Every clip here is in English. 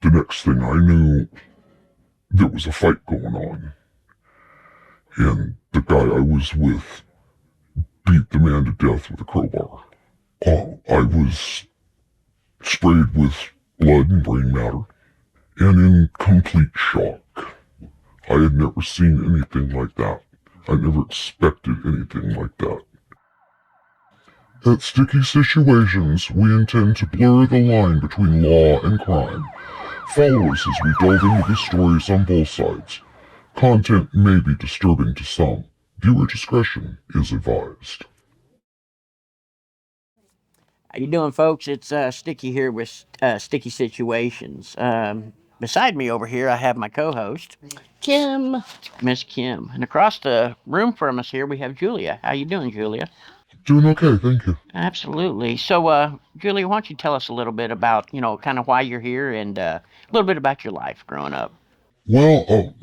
The next thing I knew, there was a fight going on, and the guy I was with beat the man to death with a crowbar. I was sprayed with blood and brain matter, and in complete shock. I had never seen anything like that. I never expected anything like that. At Sticky Situations, we intend to blur the line between law and crime. Follow us as we delve into the stories on both sides. Content may be disturbing to some. Viewer discretion is advised. How you doing, folks? It's Sticky here with Sticky Situations. Beside me over here, I have my co-host, Kim. Miss Kim, and across the room from us here, we have Julia. How you doing, Julia? Doing okay, thank you. Absolutely. So, Julia, why don't you tell us a little bit about, kind of why you're here and a little bit about your life growing up? Well,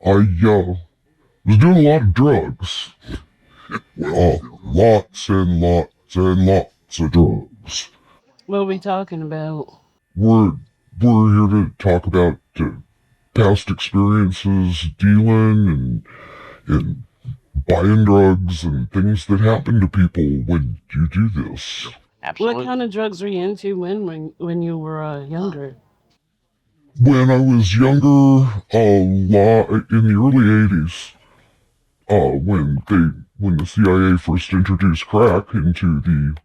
I was doing a lot of drugs. Lots and lots and lots of drugs. What are we talking about? We're here to talk about past experiences dealing and buying drugs and things that happen to people when you do this. Absolutely. What kind of drugs were you into when you were younger? When I was younger, a lot in the early 80s, when the CIA first introduced crack into the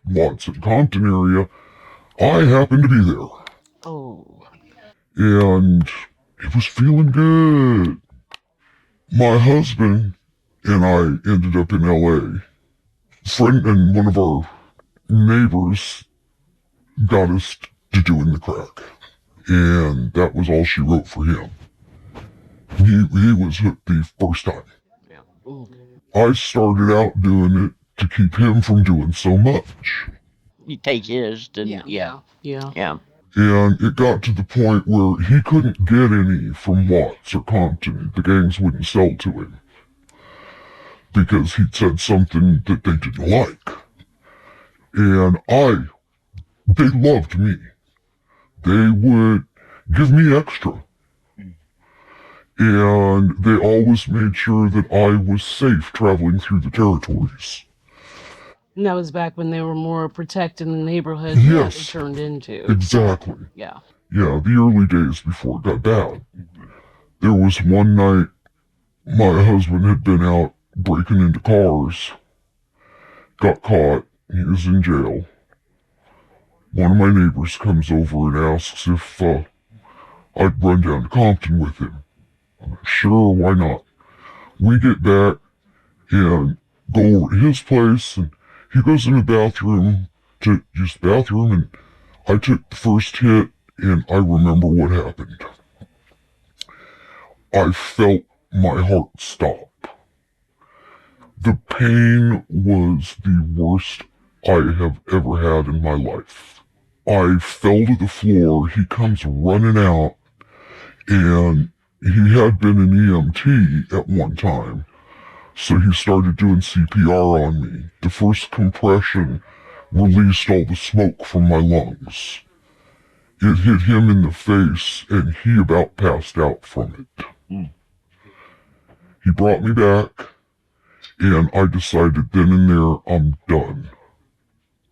Watson Compton area, I happened to be there. Oh. And it was feeling good. My husband and I ended up in LA. Friend and one of our neighbors got us to doing the crack. And that was all she wrote for him. He was hooked the first time. Yeah. I started out doing it to keep him from doing so much. You take his, didn't Yeah. And it got to the point where he couldn't get any from Watts or Compton. The gangs wouldn't sell to him because he'd said something that they didn't like. And they loved me. They would give me extra. And they always made sure that I was safe traveling through the territories. And that was back when they were more protecting the neighborhood Yes, that they turned into. Exactly. Yeah. Yeah, the early days before it got bad. There was one night my husband had been out breaking into cars, got caught, he was in jail. One of my neighbors comes over and asks if I'd run down to Compton with him. I'm like, sure, why not? We get back and go over to his place, and he goes in the bathroom to use the bathroom, and I took the first hit, and I remember what happened. I felt my heart stop. The pain was the worst I have ever had in my life. I fell to the floor. He comes running out, and he had been an EMT at one time, so he started doing CPR on me. The first compression released all the smoke from my lungs. It hit him in the face, and he about passed out from it. He brought me back, and I decided then and there, I'm done.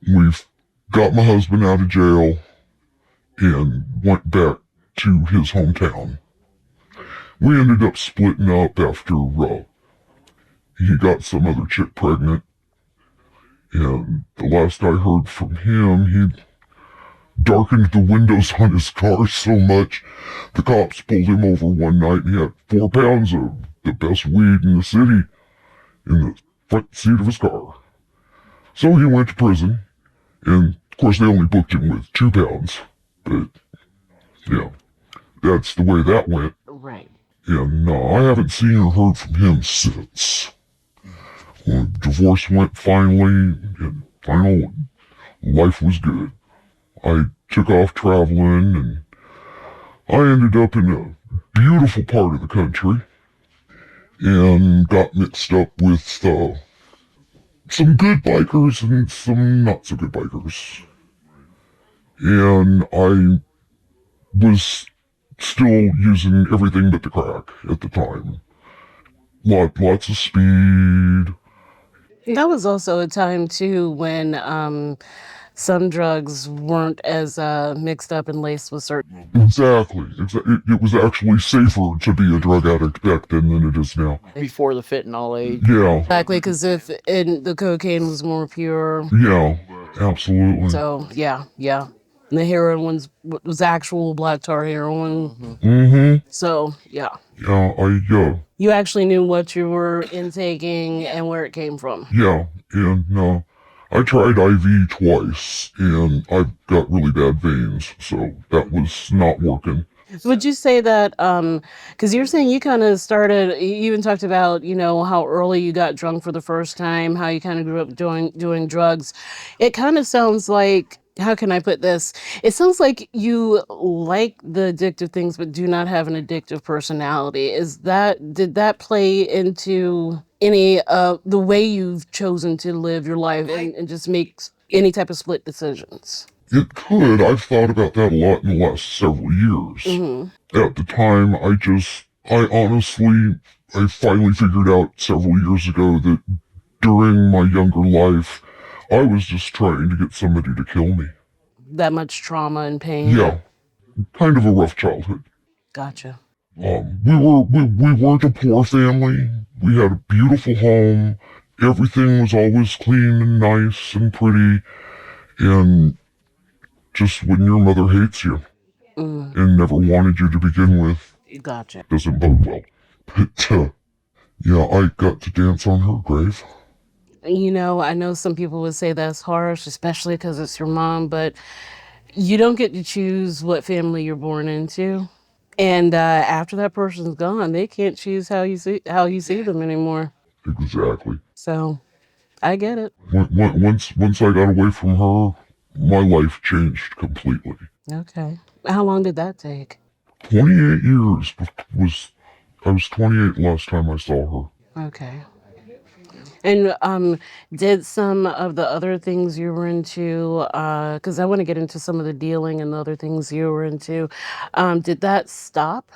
We've got my husband out of jail and went back to his hometown. We ended up splitting up after he got some other chick pregnant, and the last I heard from him, he darkened the windows on his car so much, the cops pulled him over one night and he had 4 pounds of the best weed in the city in the front seat of his car. So he went to prison, and of course they only booked him with 2 pounds, but yeah, that's the way that went. Right. And I haven't seen or heard from him since. Well, divorce went finally, and final life was good. I took off traveling, and I ended up in a beautiful part of the country, and got mixed up with some good bikers and some not so good bikers. And I was still using everything but the crack at the time. Lots of speed. That was also a time too when some drugs weren't as mixed up and laced with certain. Exactly. It was actually safer to be a drug addict back then than it is now. Before the fentanyl age. Yeah. Exactly, because if the cocaine was more pure, Yeah. Absolutely. so yeah. And the heroin was actual black tar heroin. Mm-hmm. So yeah, Yeah. you actually knew what you were intaking and where it came from. Yeah. And I tried IV twice, and I got really bad veins, so that was not working. Would you say that, because you're saying you kind of started, you even talked about, how early you got drunk for the first time, how you kind of grew up doing drugs. It kind of sounds like, how can I put this? It sounds like you like the addictive things, but do not have an addictive personality. Did that play into any the way you've chosen to live your life and just make any type of split decisions? It could. I've thought about that a lot in the last several years. At the time, I finally figured out several years ago that during my younger life, I was just trying to get somebody to kill me. That much trauma and pain. Yeah, kind of a rough childhood. Gotcha. We weren't a poor family. We had a beautiful home. Everything was always clean and nice and pretty. And just when your mother hates you and never wanted you to begin with, Gotcha. doesn't bode well. But, yeah, I got to dance on her grave. I know some people would say that's harsh, especially because it's your mom, but you don't get to choose what family you're born into. And after that person's gone, they can't choose how you see them anymore. Exactly. So I get it. Once I got away from her, my life changed completely. Okay. How long did that take? 28 years was I was 28 last time I saw her. Okay. And did some of the other things you were into, because I want to get into some of the dealing and the other things you were into, did that stop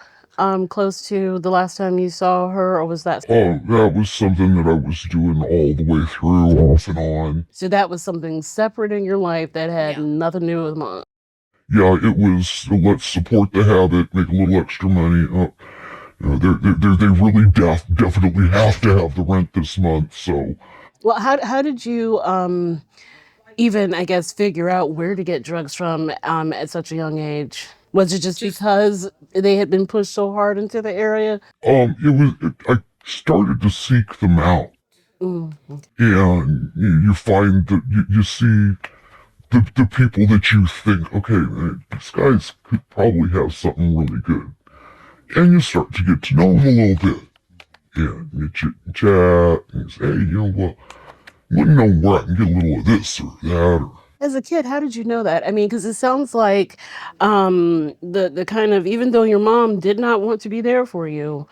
close to the last time you saw her, or was that? Oh, that was something that I was doing all the way through, off and on. So that was something separate in your life that had nothing to do with mine. Yeah, it was let's support the habit, make a little extra money. They really definitely have to have the rent this month, so. Well, how did you even, I guess, figure out where to get drugs from at such a young age? Was it just because they had been pushed so hard into the area? I started to seek them out. Mm. And you find that you see the people that you think, okay, man, these guys could probably have something really good. And you start to get to know them a little bit. And you chit and chat, and you say, hey, you know what? Let me know where I can get a little of this or that. Or, As a kid, how did you know that? I mean, because it sounds like the kind of, even though your mom did not want to be there for you,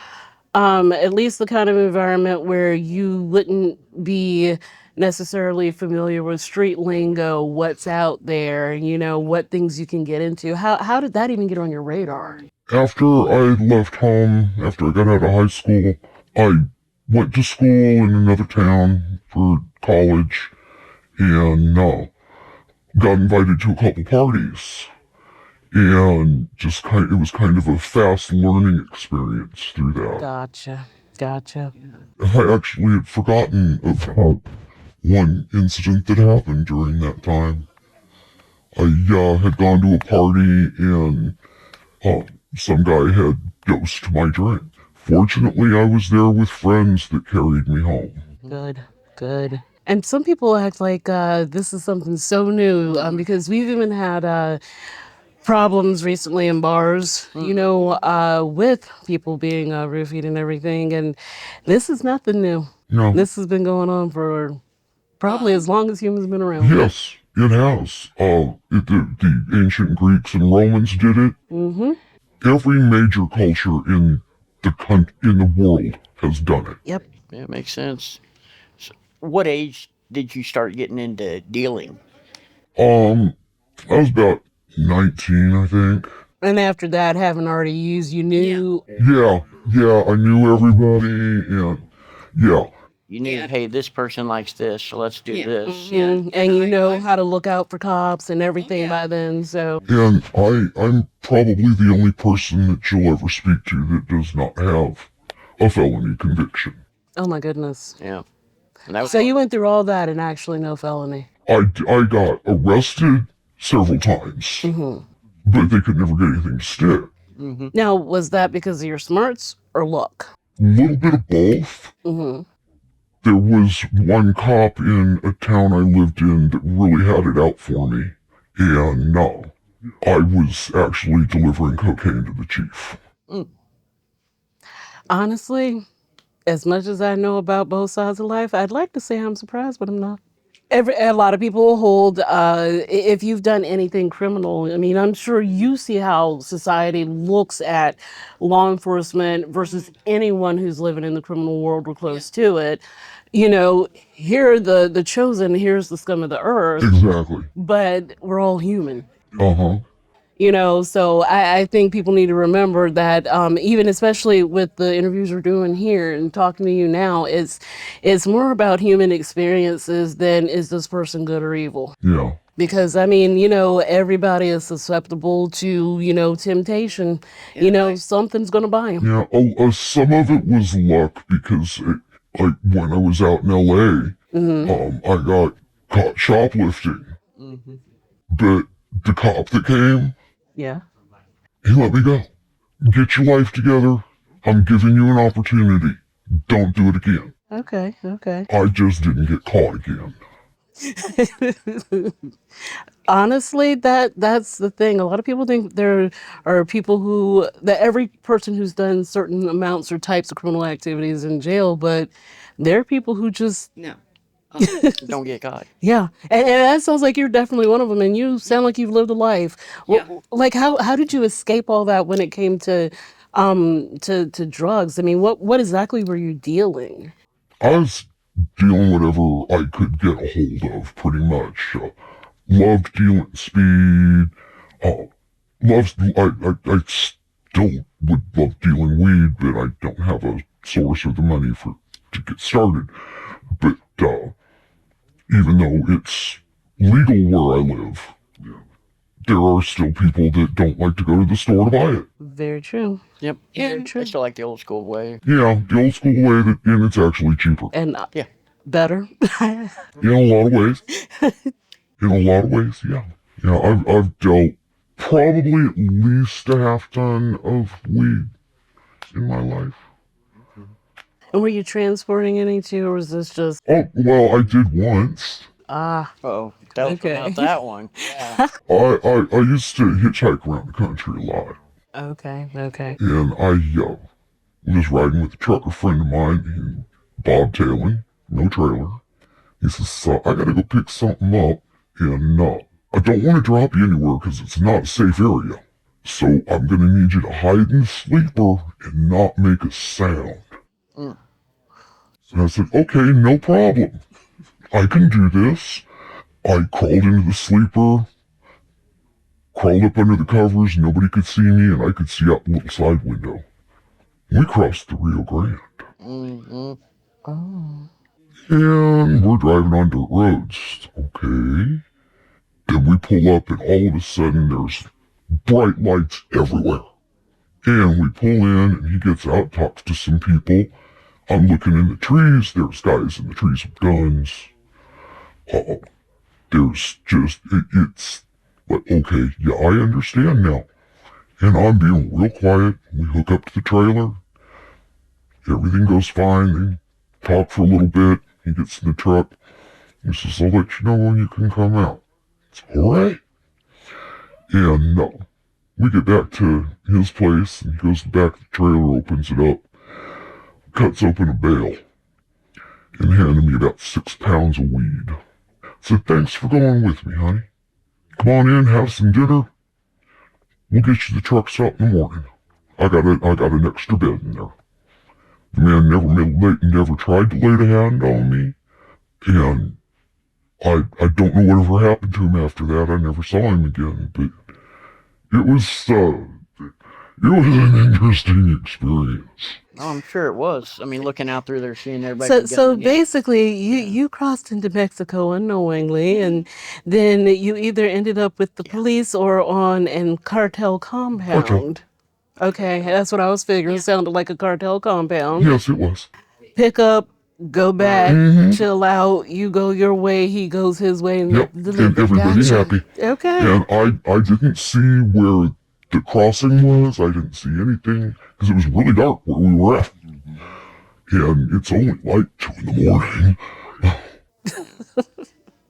at least the kind of environment where you wouldn't be necessarily familiar with street lingo, what's out there, what things you can get into. How did that even get on your radar? after I left home, after I got out of high school, I went to school in another town for college and got invited to a couple parties. And it was kind of a fast learning experience through that. Gotcha. I actually had forgotten about one incident that happened during that time. I had gone to a party and some guy had dosed my drink. Fortunately, I was there with friends that carried me home. Good. And some people act like this is something so new because we've even had problems recently in bars, with people being roofied and everything. And this is nothing new. No. This has been going on for probably as long as humans have been around. Yes, it has. The ancient Greeks and Romans did it. Mm-hmm. Every major culture in the world has done it. Yep. Yeah, makes sense. So what age did you start getting into dealing? I was about 19, I think. And after that, having already used, you knew. Yeah, I knew everybody, and yeah, You knew, Yeah. hey, this person likes this, so let's do Yeah. this. Yeah. And you know I- how to look out for cops and everything yeah. by then. So, and I'm probably the only person that you'll ever speak to that does not have a felony conviction. oh my goodness. Yeah. And that was So you went through all that and actually no felony. I got arrested several times, but they could never get anything to stick. Now, was that because of your smarts or luck? A little bit of both. There was one cop in a town I lived in that really had it out for me, and no, I was actually delivering cocaine to the chief. Honestly, as much as I know about both sides of life, I'd like to say I'm surprised, but I'm not. A lot of people hold, if you've done anything criminal, I mean, I'm sure you see how society looks at law enforcement versus anyone who's living in the criminal world or close to it. You know, here are the chosen, here's the scum of the earth, Exactly. but we're all human. Uh-huh. You know, so I think people need to remember that, even especially with the interviews we're doing here and talking to you now, it's more about human experiences than is this person good or evil. Yeah. Because I mean, you know, everybody is susceptible to, you know, temptation. You know, something's gonna buy them. Yeah, some of it was luck because, like, when I was out in LA, I got caught shoplifting. But the cop that came, Yeah. he let me go. Get your life together. I'm giving you an opportunity. Don't do it again. Okay. Okay. I just didn't get caught again. Honestly, that's the thing. A lot of people think there are people who that every person who's done certain amounts or types of criminal activities in jail, but there are people who just No. don't get caught. yeah. And that sounds like you're definitely one of them. And you sound like you've lived a life. Like how did you escape all that when it came to to drugs? I mean, what exactly were you dealing? I was dealing whatever I could get a hold of, pretty much. Loved dealing speed. I still would love dealing weed, but I don't have a source or the money to get started. But even though it's legal where I live, there are still people that don't like to go to the store to buy it. Very true. Yep. Very I true. still like the old school way. Yeah, the old school way, and it's actually cheaper. And Yeah. better. In a lot of ways. In a lot of ways, yeah. Yeah, I've dealt probably at least a half ton of weed in my life. And were you transporting any too, or was this just Oh, well, I did once. Oh, tell us Okay. about that one. Yeah. I used to hitchhike around the country a lot. okay, okay. And I was riding with a trucker friend of mine, bobtailing, no trailer. He says, I gotta go pick something up, and I don't want to drop you anywhere because it's not a safe area. So I'm gonna need you to hide in the sleeper and not make a sound. And I said, okay, no problem. I can do this. I crawled into the sleeper, crawled up under the covers, nobody could see me, and I could see out the little side window. We crossed the Rio Grande. And we're driving on dirt roads. Okay. Then we pull up, and all of a sudden there's bright lights everywhere. And we pull in, and he gets out, talks to some people. I'm looking in the trees. There's guys in the trees with guns. There's just, it's like, okay, yeah, I understand now. And I'm being real quiet. We hook up to the trailer. Everything goes fine. They talk for a little bit. He gets in the truck. He says, I'll let you know when you can come out. It's all right. And we get back to his place, and he goes to the back of the trailer, opens it up, cuts open a bale, and handed me about 6 pounds of weed. Said, thanks for going with me, honey. Come on in, have some dinner. We'll get you the truck stop in the morning. I got an extra bed in there. The man never tried to lay a hand on me, and I don't know whatever happened to him after that. I never saw him again, but It was an interesting experience. Oh, I'm sure it was. I mean, looking out through there, seeing everybody So, with so guns. basically, you Yeah. you crossed into Mexico unknowingly, and then you either ended up with the Yeah. police or on an cartel Cartel. compound. Okay, that's what I was figuring. Sounded like a cartel compound. Yes, it was. Pick up, go back, Mm-hmm. chill out. You go your way, he goes his way, and Yep. get And delivered. everybody Gotcha. happy. Okay. And I didn't see where the crossing was. I didn't see anything because it was really dark where we were at. And it's only like 2 in the morning.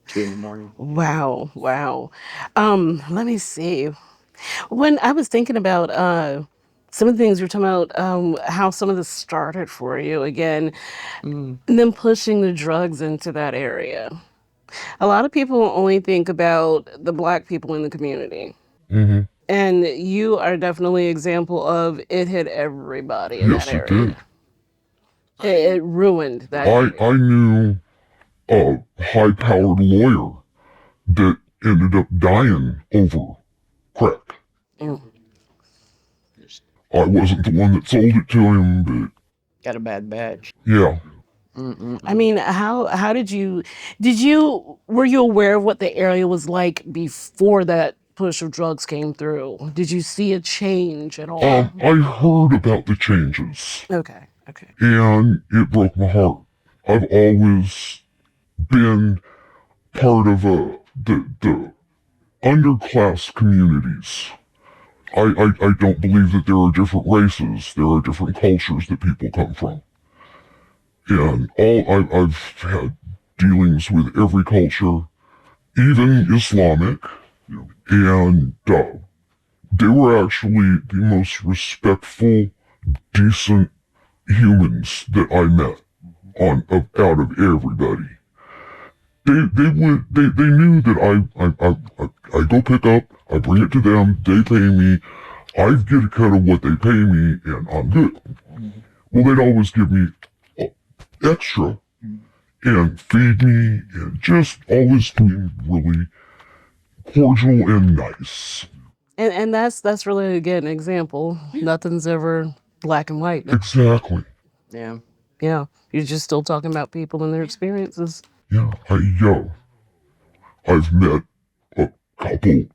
2 in the morning. Wow, wow. Let me see. When I was thinking about some of the things you were talking about, how some of this started for you again, Mm. and then pushing the drugs into that area. A lot of people only think about the black people in the community. Mm-hmm. And you are definitely an example of it hit everybody in that Yes, it did. area. It ruined that I area. knew a high-powered lawyer that ended up dying over crack. Mm. Just I wasn't the one that sold it to him, but got a bad batch. yeah. I mean, how did you were you aware of what the area was like before that push of drugs came through? Did you see a change at all? I heard about the changes, Okay, okay. and it broke my heart. I've always been part of the underclass communities. I don't believe that there are different races, there are different cultures that people come from. And I've had dealings with every culture, even Islamic, and they were actually the most respectful, decent humans that I met out of everybody. They knew that I go pick up, I bring it to them, they pay me, I get a cut of what they pay me, and I'm good. Well, they'd always give me extra and feed me and just always being really cordial and nice. And that's really again an example. Nothing's ever black and white. Exactly. Yeah. Yeah, you're just still talking about people and their experiences. Yeah, I've met a couple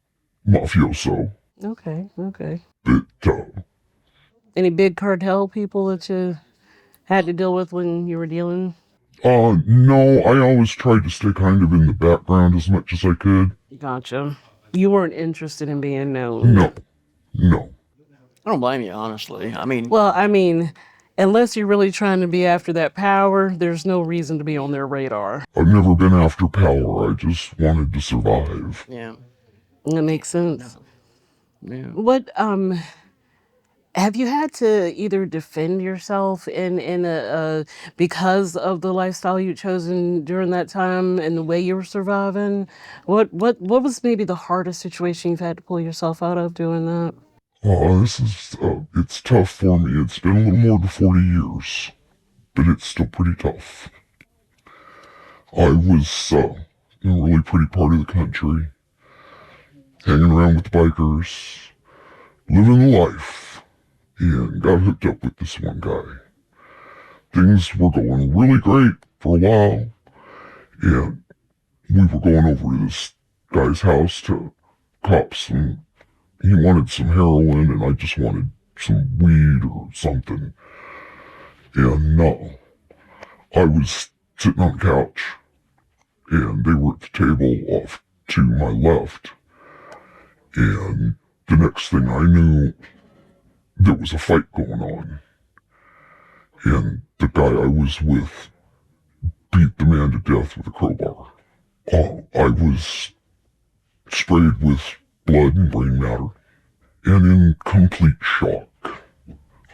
mafioso, Okay, okay. but Any big cartel people that you had to deal with when you were dealing? no, I always tried to stay kind of in the background as much as I could. Gotcha. You weren't interested in being known. No, no. I don't blame you, honestly. I mean, Well, I mean, unless you're really trying to be after that power, there's no reason to be on their radar. I've never been after power. I just wanted to survive. yeah. That makes sense. Yeah. What have you had to either defend yourself in a because of the lifestyle you'd chosen during that time and the way you were surviving? What was maybe the hardest situation you've had to pull yourself out of doing that? It's tough for me. It's been a little more than 40 years, but it's still pretty tough. I was in a really pretty part of the country, hanging around with the bikers, living the life, and got hooked up with this one guy. Things were going really great for a while, and we were going over to this guy's house to cop some. He wanted some heroin, and I just wanted some weed or something. And no, I was sitting on the couch, and they were at the table off to my left. And the next thing I knew, there was a fight going on. And the guy I was with beat the man to death with a crowbar. I was sprayed with blood and brain matter, and in complete shock.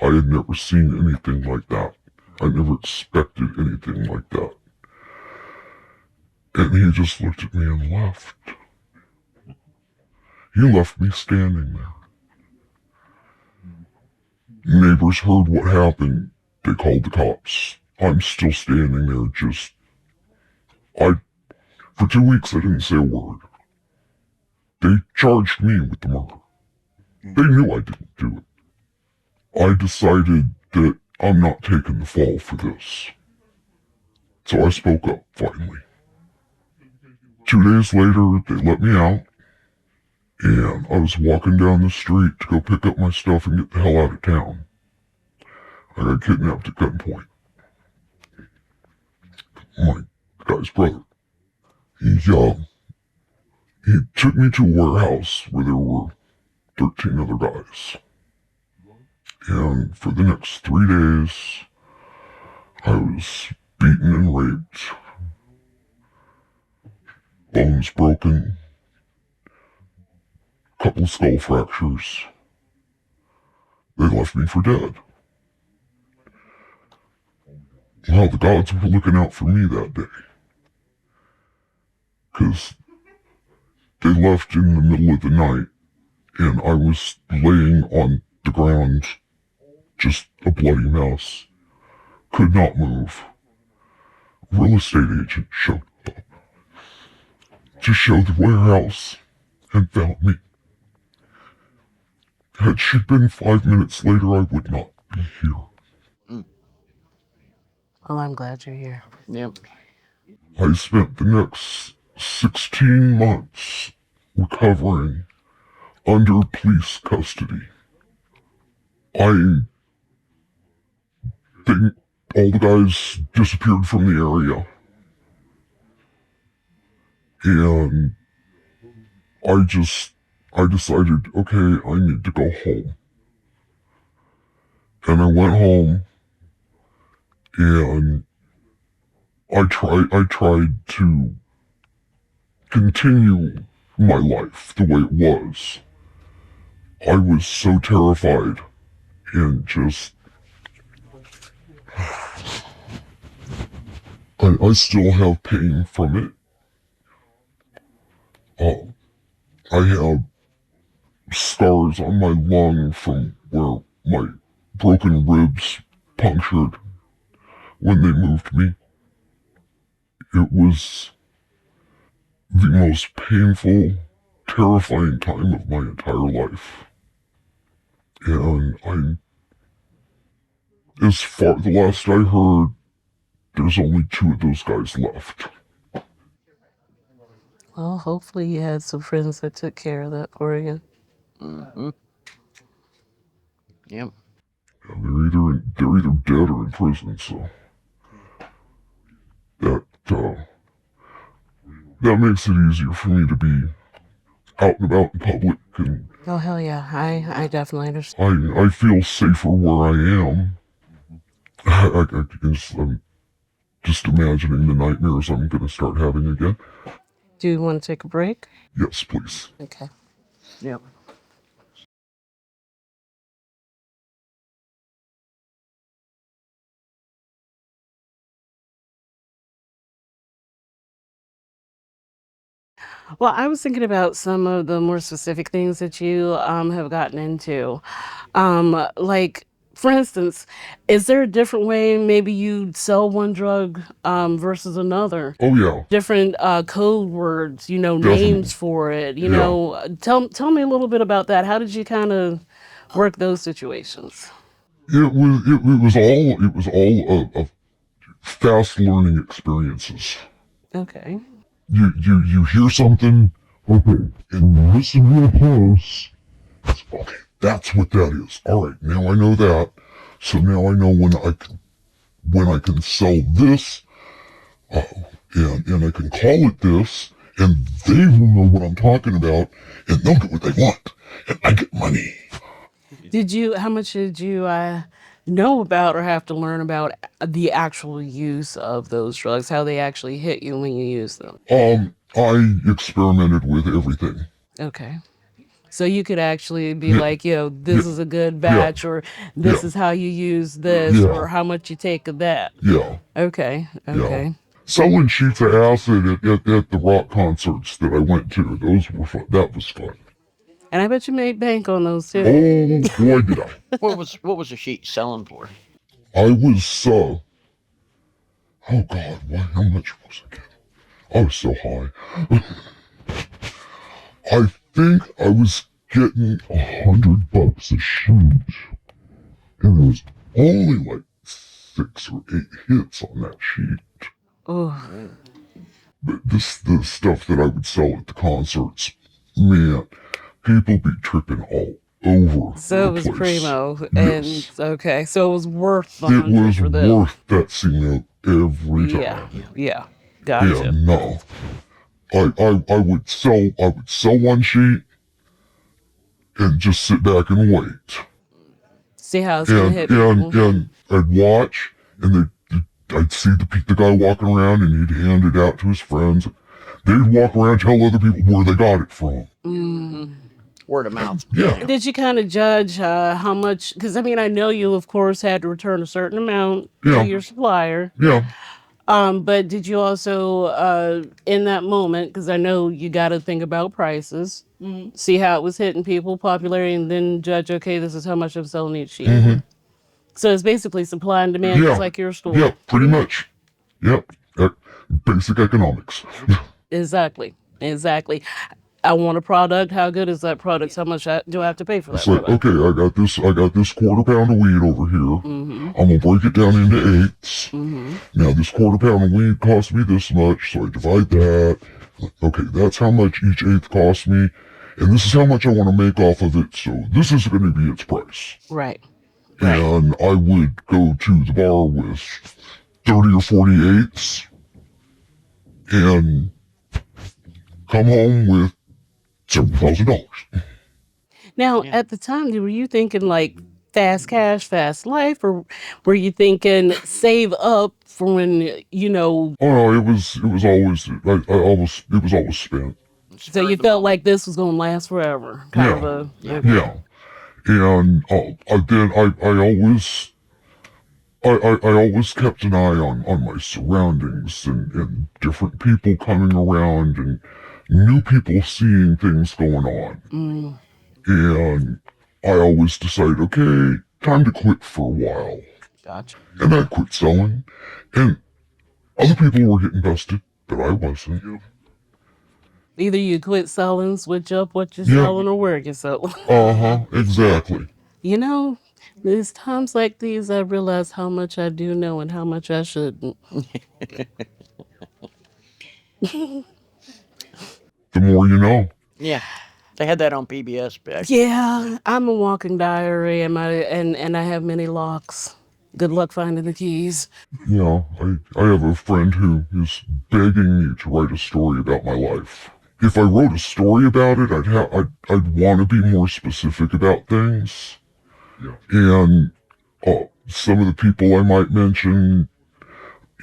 I had never seen anything like that. I never expected anything like that. And he just looked at me and left. He left me standing there. Neighbors heard what happened. They called the cops. I'm still standing there just... For 2 weeks I didn't say a word. They charged me with the murder. They knew I didn't do it. I decided that I'm not taking the fall for this. So I spoke up, finally. 2 days later, they let me out, and I was walking down the street to go pick up my stuff and get the hell out of town. I got kidnapped at gunpoint. My guy's brother. He took me to a warehouse where there were 13 other guys. And for the next 3 days, I was beaten and raped, bones broken, couple of skull fractures. They left me for dead. Well, the gods were looking out for me that day. Because they left in the middle of the night, and I was laying on the ground, just a bloody mess. Could not move. Real estate agent showed up to show the warehouse and found me. Had she been 5 minutes later, I would not be here. Well, I'm glad you're here. Yep. I spent the next 16 months recovering under police custody. I think all the guys disappeared from the area. And I decided, okay, I need to go home. And I went home and I tried to continue my life the way it was. I was so terrified and just I still have pain from it. I have scars on my lung from where my broken ribs punctured when they moved me. It was the most painful, terrifying time of my entire life. And the last I heard, there's only 2 of those guys left. Well, hopefully you had some friends that took care of that for you. Mm-hmm. Yep. They're either dead or in prison, so that makes it easier for me to be out and about in public, and Oh, hell yeah. I definitely understand. I feel safer where I am. I'm just imagining the nightmares I'm going to start having again. Do you want to take a break? Yes, please. Okay. Yep. Well, I was thinking about some of the more specific things that you have gotten into. Like, for instance, is there a different way maybe you sell one drug versus another? Oh yeah, Different code words, definitely. names for it. Yeah. Tell me a little bit about that. How did you kind of work those situations? It was all a fast learning experiences. Okay. You hear something, okay, and listen real close. Okay, that's what that is. All right, now I know that. So now I know when I can sell this, and I can call it this, and they will know what I'm talking about, and they'll get what they want, and I get money. How much did you know about or have to learn about the actual use of those drugs, how they actually hit you when you use them? I experimented with everything. Okay. So you could actually be Yeah, like, yeah, this is a good yeah, batch, or this yeah, is how you use this, yeah, or how much you take of that. yeah, Okay. yeah. Okay. Selling sheets of acid at the rock concerts that I went to, those were fun. That was fun. And I bet you made bank on those too. Oh boy, did I! What was the sheet selling for? I was oh god, how much was I getting? I was so high. I think I was getting $100 a sheet, and there was only like 6 or 8 hits on that sheet. Oh, But the stuff that I would sell at the concerts, man, people be tripping all over so the it was place. primo, Yes. and okay, so it was worth the It 100 was for them. worth that C-note every Yeah, time. yeah, Yeah, gotcha. no. I would sell one sheet and just sit back and wait. See how it's gonna And hit people. and I'd watch, and I'd see the guy walking around, and he'd hand it out to his friends. They'd walk around, tell other people where they got it from. Word of mouth. Yeah, Did you kind of judge how much? Because I mean, I know you, of course, had to return a certain amount to yeah, your supplier. yeah. But did you also, in that moment, because I know you got to think about prices, see how it was hitting people, popularity, and then judge, okay, this is how much I'm selling each sheet. So it's basically supply and demand, just Yeah, like your store. yeah, pretty much. Yep, basic economics. Exactly. Exactly. I want a product. How good is that product? How much do I have to pay for that It's like, product? okay, I got this quarter pound of weed over here. I'm gonna break it down into eighths. Now this quarter pound of weed costs me this much, so I divide that. Okay, that's how much each eighth costs me, and this is how much I want to make off of it, so this is going to be its price. Right. Right. And I would go to the bar with 30 or 40 eighths and come home with $7,000. Now, at the time, were you thinking like fast cash, fast life, or were you thinking save up for when, Oh no, it was always it was always spent. so you felt like this was going to last forever? Kind of Yeah, a, okay. yeah. And I always kept an eye on my surroundings and different people coming around and new people seeing things going on. And I always decided, okay, time to quit for a while. Gotcha. And I quit selling. And other people were getting busted, but I wasn't. Either you quit selling, switch up what you're Yeah. selling, or where you're selling. Exactly. You know, there's times like these I realize how much I do know and how much I shouldn't. The more you know. Yeah. They had that on PBS back. Yeah, I'm a walking diary, and I have many locks. Good luck finding the keys. Yeah, I have a friend who is begging me to write a story about my life. If I wrote a story about it, I'd want to be more specific about things. Yeah. And some of the people I might mention,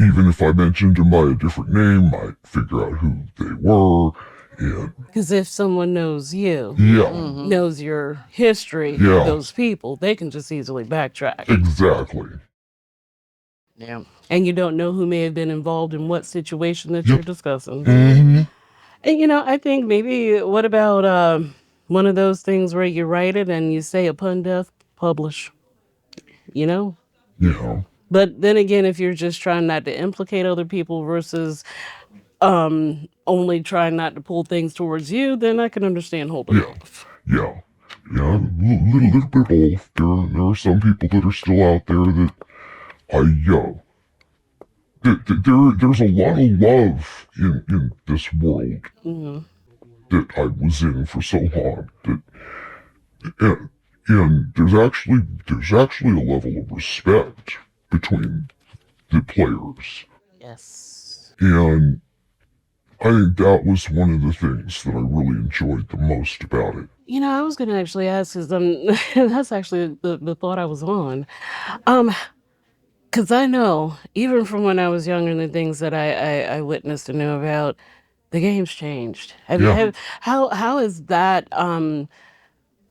even if I mentioned them by a different name, might figure out who they were. And Because if someone knows you, yeah, knows your history, Yeah. those people, they can just easily backtrack. exactly. Yeah. And you don't know who may have been involved in what situation that Yep. you're discussing. hmm And I think maybe what about one of those things where you write it and you say upon death, publish, you know? Yeah. But then again, if you're just trying not to implicate other people versus only trying not to pull things towards you, then I can understand holding Yeah. off. Yeah. Yeah. Little bit of both. There are some people that are still out there that there's a lot of love in this world that I was in for so long. And there's actually a level of respect between the players. Yes. And I think that was one of the things that I really enjoyed the most about it. I was going to actually ask, because that's actually the thought I was on. Because I know, even from when I was younger, and the things that I witnessed and knew about, the game's changed. Yeah. How is that?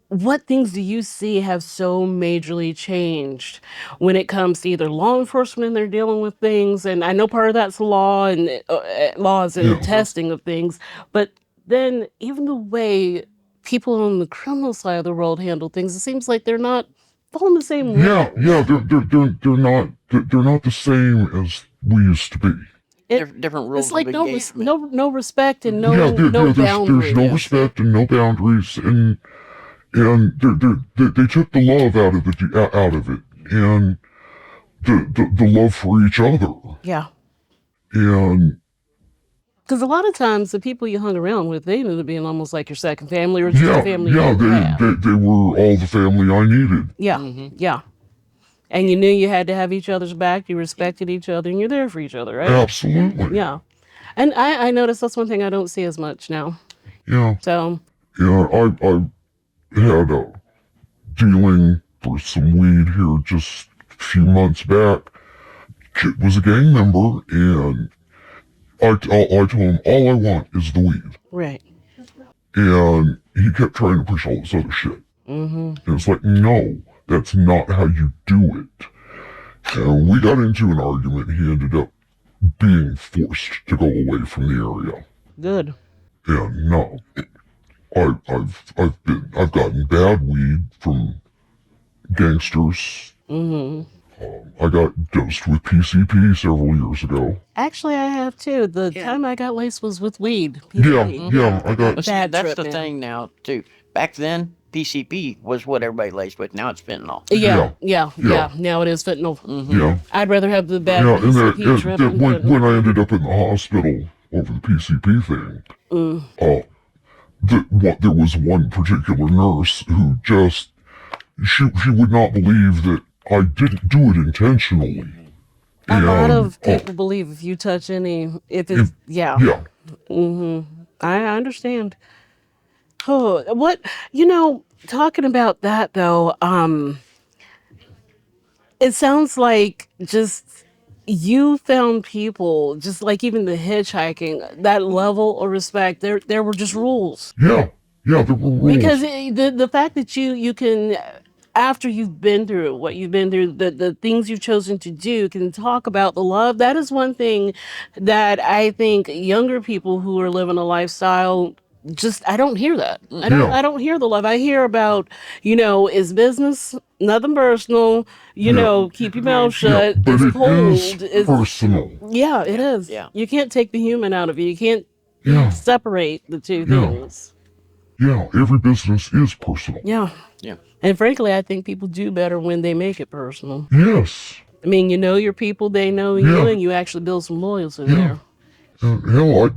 What things do you see have so majorly changed when it comes to either law enforcement and they're dealing with things? And I know part of that's law and laws and Yeah. testing of things, but then even the way people on the criminal side of the world handle things, it seems like they're not following the same Yeah, rules. yeah, they're not the same as we used to be. Different rules It's like of no engagement. no respect and no Yeah, no there's no boundaries. respect and no boundaries, and and they took the love out of it, and the love for each other, Yeah. and Because a lot of times the people you hung around with, they ended up being almost like your second family or just a yeah, family you yeah, didn't have. they were all the family I needed. Yeah. Yeah. And you knew you had to have each other's back. You respected each other, and you're there for each other, right? Absolutely. Yeah. And I noticed that's one thing I don't see as much now. Yeah, So, yeah. I had a dealing for some weed here just a few months back. Kid was a gang member, and I told him all I want is the weed, right. and he kept trying to push all this other shit. And it's like, no, that's not how you do it. And we got into an argument. He ended up being forced to go away from the area. Good. And no, I've gotten bad weed from gangsters. I got dosed with PCP several years ago. Actually, I have too. The time I got laced was with weed. Yeah, PCP. yeah, I got. Well, see, Bad that's trip, the man. thing now too. Back then, PCP was what everybody laced with. Now it's fentanyl. Yeah, Yeah. Now it is fentanyl. Yeah, I'd rather have the bad yeah, and PCP trip than when fentanyl. I ended up in the hospital over the PCP thing, there was one particular nurse who just she would not believe that I didn't do it intentionally. A lot of And, people believe if you touch any, if it's, yeah. yeah, I understand. Oh, what, talking about that though, it sounds like just you found people, just like even the hitchhiking, that level of respect, there were just rules. yeah, there were rules. Because the fact that you can, after you've been through what you've been through, the things you've chosen to do, can talk about the love. That is one thing that I think younger people who are living a lifestyle, just I don't hear that. I don't hear the love. I hear about, is business, nothing personal, keep your mouth shut. But It's it cold. is It's personal. yeah, it is. Yeah. You can't take the human out of it. You can't Yeah, separate the two things. yeah, every business is personal. Yeah. Yeah. And frankly, I think people do better when they make it personal. Yes. I mean, you know your people, they know you, Yeah. and you actually build some loyalty Yeah. there. Hell,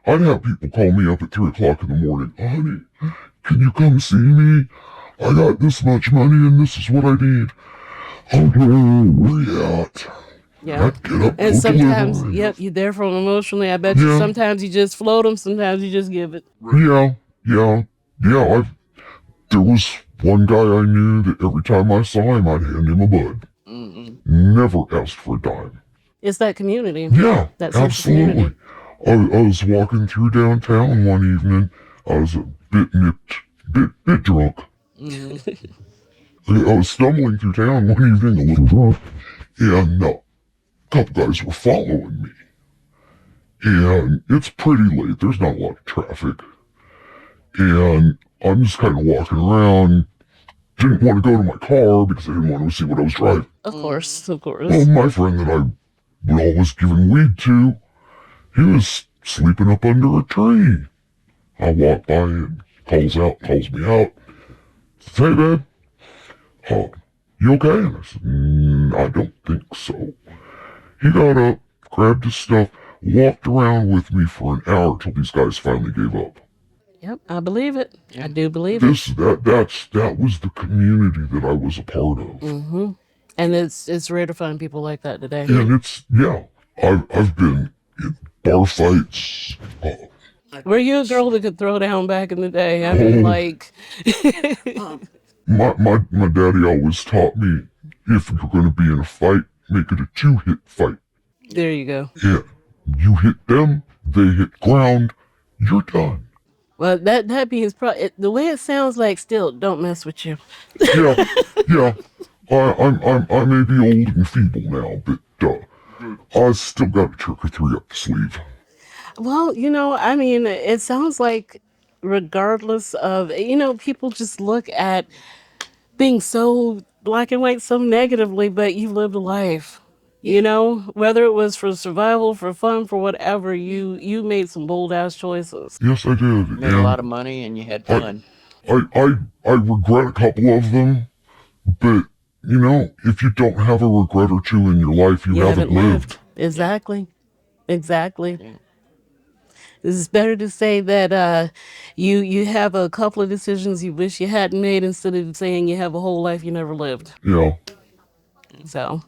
I'd have people call me up at 3 o'clock in the morning. Honey, can you come see me? I got this much money and this is what I need. Okay, where you at? Yeah. I'd get up, And go sometimes, deliver. yep, you're there for them emotionally. I bet you Yeah. sometimes you just float them, sometimes you just give it. Yeah. There was one guy I knew that every time I saw him, I'd hand him a bud. Never asked for a dime. It's that community. Yeah, That sense of absolutely. community. I was walking through downtown one evening. I was a bit nipped, bit drunk. I was stumbling through town one evening, a little drunk, and a couple guys were following me. And it's pretty late. There's not a lot of traffic. And I'm just kind of walking around. Didn't want to go to my car because I didn't want to see what I was driving. Of course, of course. Well, my friend that I would always give him weed to, he was sleeping up under a tree. I walk by and calls me out. Says, hey, babe, you okay? And I said, I don't think so. He got up, grabbed his stuff, walked around with me for an hour till these guys finally gave up. Yep, I believe it. I do believe it. That was the community that I was a part of. And it's rare to find people like that today. And I've been in bar fights. Were you a girl that could throw down back in the day? I mean, like, My daddy always taught me, if you're going to be in a fight, make it a 2-hit fight. there you go. Yeah, you hit them, they hit ground, you're done. Well, that means the way it sounds like, still don't mess with you. Yeah. I may be old and feeble now, but I still got a trick or three up the sleeve. Well, I mean, it sounds like regardless of, people just look at being so black and white so negatively, but you lived a life. Whether it was for survival, for fun, for whatever, you made some bold ass choices. Yes, I did. Made a lot of money and you had fun. I I regret a couple of them, but you know, if you don't have a regret or two in your life, you haven't lived. Exactly. Exactly. Yeah. It's better to say that you have a couple of decisions you wish you hadn't made instead of saying you have a whole life you never lived. Yeah. So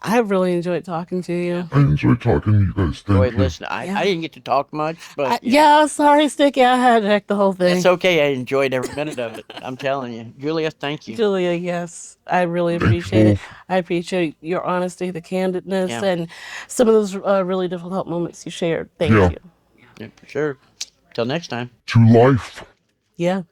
I really enjoyed talking to you. I enjoy talking to you guys. Enjoyed Thank you. listening. Yeah. I didn't get to talk much, but Yeah, sorry, Sticky. I hijacked the whole thing. it's okay. I enjoyed every minute of it. I'm telling you, Julia. Thank you. Julia, yes, I really Thank you appreciate it. both. I appreciate your honesty, the candidness, Yeah. and some of those really difficult moments you shared. Thank Yeah. you. Yeah, for sure. Till next time. To life. Yeah.